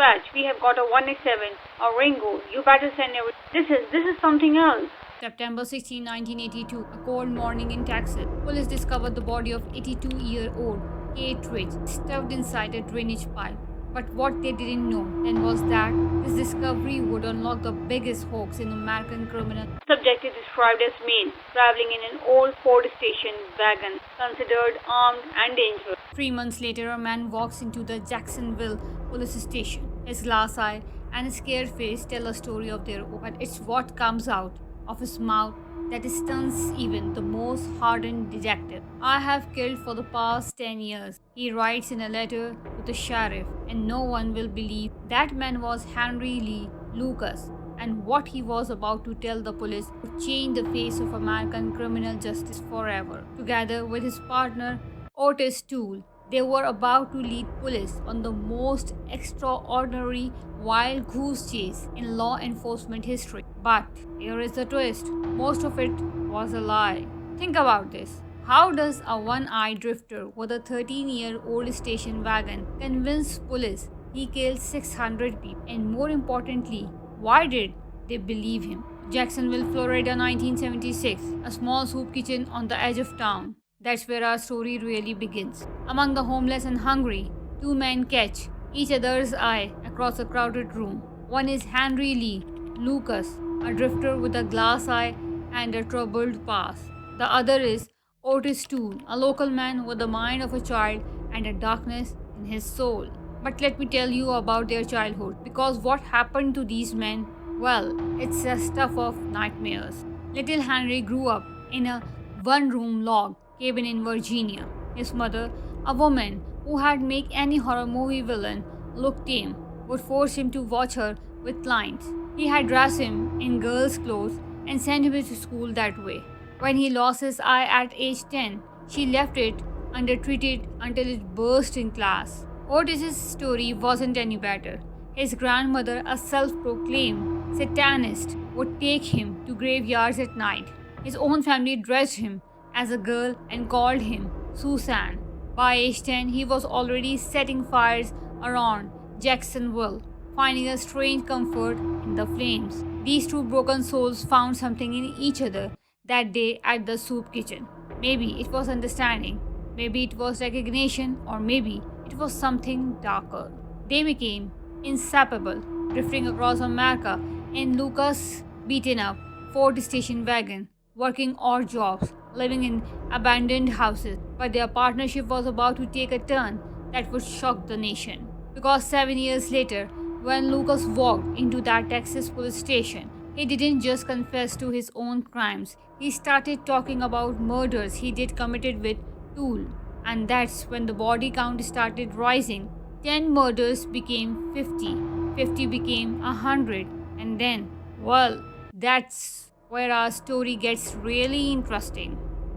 dispatch, we have got a 187, a Ringo. You better send every. This is something else. September 16, 1982, a cold morning in Texas. Police discovered the body of 82-year-old Kate Rich stuffed inside a drainage pipe. But what they didn't know then was that this discovery would unlock the biggest hoax in American criminal. Subject is described as male, traveling in an old Ford station wagon, considered armed and dangerous. 3 months later, a man walks into the Jacksonville police station. His glass eye and a scared face tell a story of their own, but it's what comes out of his mouth that stuns even the most hardened detective. I have killed for the past 10 years, he writes in a letter to the sheriff, and no one will believe that man was Henry Lee Lucas, and what he was about to tell the police would change the face of American criminal justice forever. Together with his partner Otis Toole, they were about to lead police on the most extraordinary wild goose chase in law enforcement history. But here is the twist, most of it was a lie. Think about this. How does a one-eyed drifter with a 13-year-old station wagon convince police he killed 600 people? And more importantly, why did they believe him? Jacksonville, Florida, 1976, a small soup kitchen on the edge of town. That's where our story really begins. Among the homeless and hungry, two men catch each other's eye across a crowded room. One is Henry Lee Lucas, a drifter with a glass eye and a troubled past. The other is Otis Toole, a local man with the mind of a child and a darkness in his soul. But let me tell you about their childhood, because what happened to these men, well, it's a stuff of nightmares. Little Henry grew up in a one-room log cabin in Virginia. His mother, a woman who had made any horror movie villain look tame, would force him to watch her with clients. He had dressed him in girls' clothes and sent him to school that way. When he lost his eye at age 10, she left it undertreated until it burst in class. Otis's story wasn't any better. His grandmother, a self-proclaimed Satanist, would take him to graveyards at night. His own family dressed him as a girl and called him Susan. By age 10, he was already setting fires around Jacksonville, finding a strange comfort in the flames. These two broken souls found something in each other that day at the soup kitchen. Maybe it was understanding, maybe it was recognition, or maybe it was something darker. They became inseparable, drifting across America in Lucas' beaten up Ford station wagon, working odd jobs, living in abandoned houses. But their partnership was about to take a turn that would shock the nation. Because 7 years later, when Lucas walked into that Texas police station, he didn't just confess to his own crimes. He started talking about murders he did committed with Toole. And that's when the body count started rising. 10 murders became 50, 50 became 100, and then, well, that's where our story gets really interesting.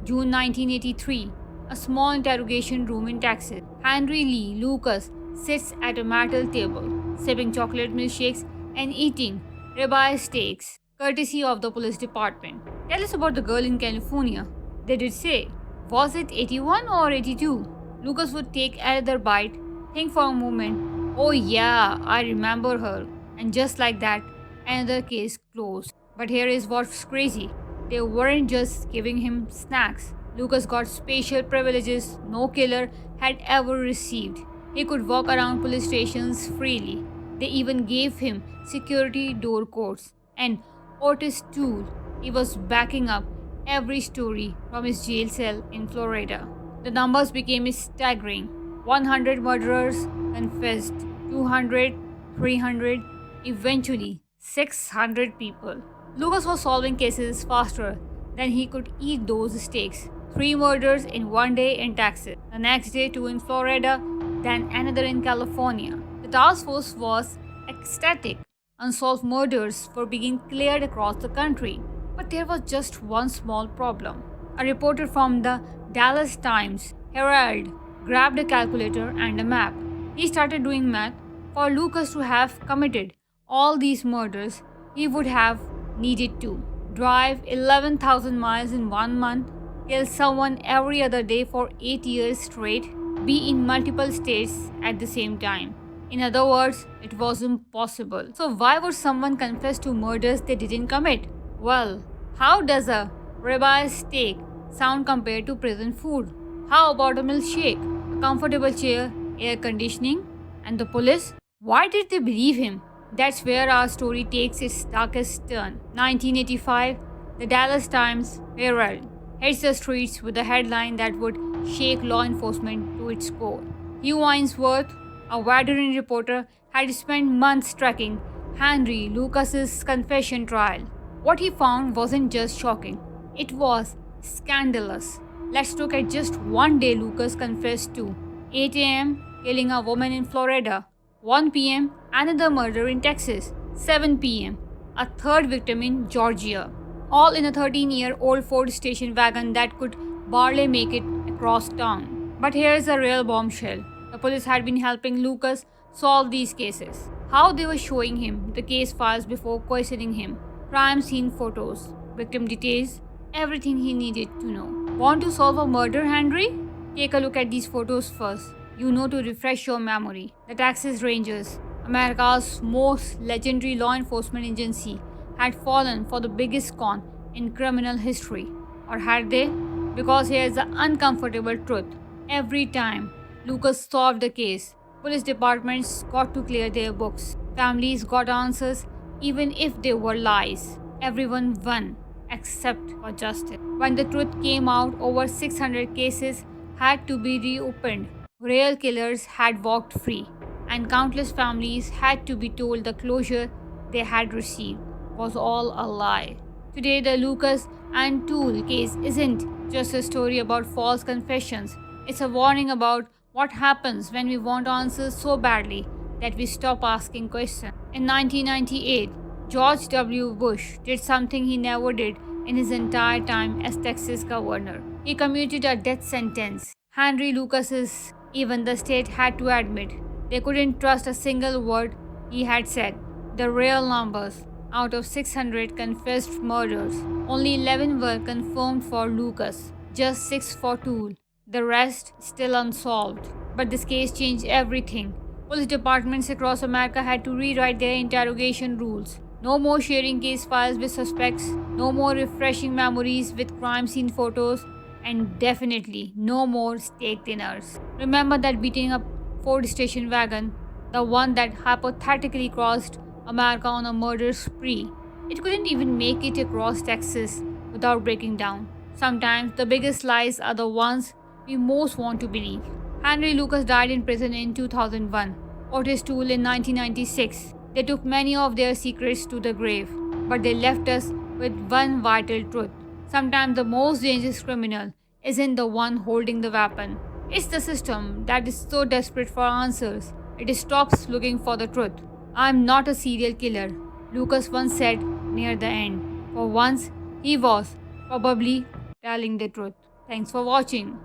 June 1983, a small interrogation room in Texas. Henry Lee Lucas sits at a metal table, sipping chocolate milkshakes and eating ribeye steaks, courtesy of the police department. Tell us about the girl in California. They did say, was it 81 or 82? Lucas would take another bite, think for a moment. Oh yeah, I remember her. And just like that, another case closed. But here is what's crazy. They weren't just giving him snacks. Lucas got special privileges no killer had ever received. He could walk around police stations freely. They even gave him security door codes. And Otis Toole, he was backing up every story from his jail cell in Florida. The numbers became staggering. 100 murderers confessed, 200, 300, eventually 600 people. Lucas was solving cases faster than he could eat those steaks. 3 murders in one day in Texas, the next day 2 in Florida, then another in California. The task force was ecstatic. Unsolved murders were being cleared across the country. But there was just one small problem. A reporter from the Dallas Times Herald grabbed a calculator and a map. He started doing math. For Lucas to have committed all these murders, he would have needed to drive 11,000 miles in 1 month, kill someone every other day for 8 years straight, be in multiple states at the same time. In other words, it was impossible. So, why would someone confess to murders they didn't commit? Well, how does a ribeye steak sound compared to prison food? How about a milkshake, a comfortable chair, air conditioning? And the police? Why did they believe him? That's where our story takes its darkest turn. 1985, the Dallas Times Herald hits the streets with a headline that would shake law enforcement to its core. Hugh Ainsworth, a veteran reporter, had spent months tracking Henry Lucas's confession trial. What he found wasn't just shocking, it was scandalous. Let's look at just one day Lucas confessed to: 8 a.m., killing a woman in Florida; 1 p.m., another murder in Texas; 7 p.m., a third victim in Georgia. All in a 13-year-old Ford station wagon that could barely make it across town. But here's a real bombshell. The police had been helping Lucas solve these cases. How they were showing him the case files before questioning him, crime scene photos, victim details, everything he needed to know. Want to solve a murder, Henry? Take a look at these photos first. You know, to refresh your memory. The Texas Rangers, America's most legendary law enforcement agency, had fallen for the biggest con in criminal history. Or had they? Because here's the uncomfortable truth. Every time Lucas solved a case, police departments got to clear their books. Families got answers even if they were lies. Everyone won except for justice. When the truth came out, over 600 cases had to be reopened. Real killers had walked free, and countless families had to be told the closure they had received was all a lie. Today, the Lucas and Toole case isn't just a story about false confessions, it's a warning about what happens when we want answers so badly that we stop asking questions. In 1998, George W. Bush did something he never did in his entire time as Texas governor. He commuted a death sentence. Henry Lucas's, even the state had to admit, they couldn't trust a single word he had said. The real numbers: out of 600 confessed murders, only 11 were confirmed for Lucas, just 6 for Toole. The rest still unsolved. But this case changed everything. Police departments across America had to rewrite their interrogation rules. No more sharing case files with suspects, no more refreshing memories with crime scene photos, and definitely no more steak dinners. Remember that beating up Ford station wagon, the one that hypothetically crossed America on a murder spree? It couldn't even make it across Texas without breaking down. Sometimes the biggest lies are the ones we most want to believe. Henry Lucas died in prison in 2001. Otis Toole in 1996. They took many of their secrets to the grave, but they left us with one vital truth. Sometimes the most dangerous criminal isn't the one holding the weapon. It's the system that is so desperate for answers, it stops looking for the truth. I'm not a serial killer, Lucas once said near the end. For once, he was probably telling the truth. Thanks for watching.